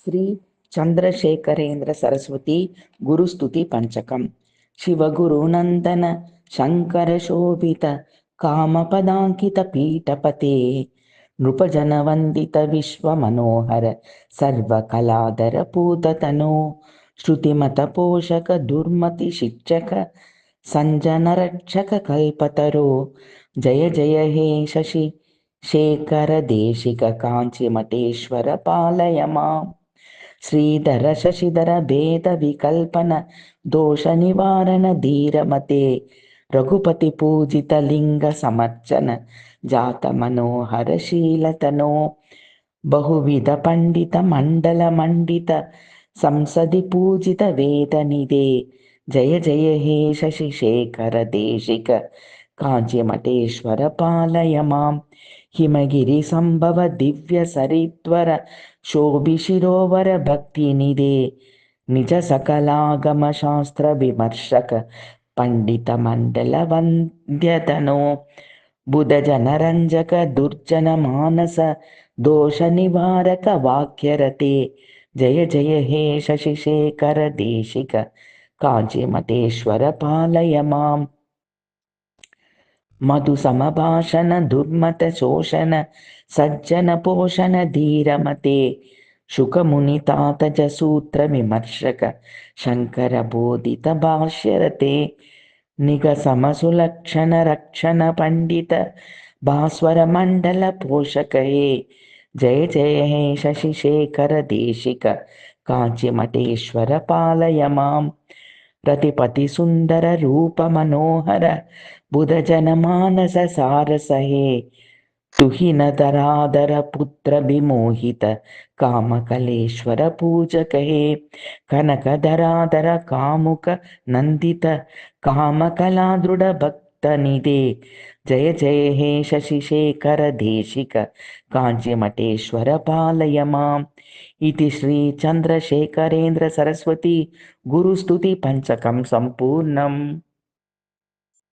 ಶ್ರೀ ಚಂದ್ರಶೇಖರೇಂದ್ರ ಸರಸ್ವತಿ ಗುರುಸ್ತುತಿ ಪಂಚಕಂ. ಶಿವಗುರುನಂದನ ಶಂಕರ ಶೋಭಿತ ಕಾಮಪದಾಂಕಿತ ಪೀಠಪತೆ ನೃಪಜನವಂದಿತ ವಿಶ್ವ ಮನೋಹರ ಸರ್ವಕಲಾಧರ ಪೂತತನೋ ಶ್ರುತಿಮತ ಪೋಷಕ ದುರ್ಮತಿ ಶಿಕ್ಷಕ ಸಂಜನ ರಕ್ಷಕ ಕಲ್ಪತರೋ ಜಯ ಜಯ ಹೇ ಶಶಿ ಶೇಖರ ದೇಶಿಕ ಕಾಂಚಿ ಮಠೇಶ್ವರ ಪಾಲಯ ಮಾಂ. ಶ್ರೀಧರ ಶಶಿಧರ ಭೇದ ವಿಕಲ್ಪನ ದೋಷ ನಿವಾರಣ ಧೀರಮತೆ ರಘುಪತಿ ಪೂಜಿತ ಲಿಂಗ ಸಮರ್ಚನ ಜಾತ ಮನೋಹರ ಶೀಲತನೋ ಬಹುವಿಧ ಪಂಡಿತ ಮಂಡಲ ಮಂಡಿತ ಸಂಸದಿ ಪೂಜಿತ ವೇದ ನಿಧೆ ಜಯ ಜಯ ಹೇ ಶಶಿ ಶೇಖರ ದೇಶಿಕ ಕಾಂಚಿ ಮಠೇಶ್ವರ ಪಾಲಯ ಮಾಂ. ಹಿಮಗಿರಿ ಸಂಭವ ದಿವ್ಯ ಸರಿತ್ವರ ಶೋಭಿ ಶಿರೋವರ ಭಕ್ತಿ ನಿಧೆ ನಿಜ ಸಕಲಾಗಮ ಶಾಸ್ತ್ರ ವಿಮರ್ಶಕ ಪಂಡಿತ ಮಂಡಲ ವಂದ್ಯತನೋ ಬುಧ ಜನರಂಜಕ ದುರ್ಜನ ಮಾನಸ ದೋಷ ನಿವಾರಕ ವಾಕ್ಯರತೆ ಜಯ ಜಯ ಹೇ ಶಶಿ ಶೇಖರ ದೇಶಿಕ ಕಾಂಚಿ ಮಠೇಶ್ವರ ಪಾಲಯ ಮಾಂ. ಮಧು ಸಮಭಾಷಣ ದುರ್ಮತ ಶೋಷಣ ಸಜ್ಜನ ಪೋಷಣ ಧೀರಮತೆ ಶುಕ ಮುನಿತಾತಜ ಸೂತ್ರ ವಿಮರ್ಶಕ ಶಂಕರ ಬೋಧಿತ ಭಾಷ್ಯರತೆ ನಿಗ ಸಮಸುಲಕ್ಷಣ ರಕ್ಷಣ ಪಂಡಿತ ಭಾಸ್ವರ ಮಂಡಲ ಪೋಷಕಯೇ ಜಯ ಜಯ ಹೇ ಶಶಿ ಶೇಖರ ದೇಶಿಕ ಕಾಂಚಿ ಮಠೇಶ್ವರ ಪಾಲಯ ಮಾಂ. ರತಿಪತಿ ಸುಂದರ ರೂಪ ಮನೋಹರ ಬುಧ ಜನಮಾನಸ ಸಾರಸಹೇ ತುಹಿನ ದರಾದರ ಪುತ್ರ ವಿಮೋಹಿತ ಕಾಮಕಲೇಶ್ವರ ಪೂಜಕಹೇ ಕನಕ ದರಾದರ ಕಾಮುಕ ನಂದಿತ ಕಾಮಕಲಾ ದೃಢ ಭಕ್ತ ನಿಧೆ ಜಯ ಜಯ ಹೇ ಶಶಿ ಶೇಖರ ದೇಶಿಕ ಕಾಂಚಿ ಮಠೇಶ್ವರ ಪಾಲಯ ಮಾಂ. ಇತಿ ಶ್ರೀ ಚಂದ್ರಶೇಖರೇಂದ್ರ ಸರಸ್ವತಿ ಗುರುಸ್ತುತಿ ಪಂಚಕಂ ಸಂಪೂರ್ಣಂ.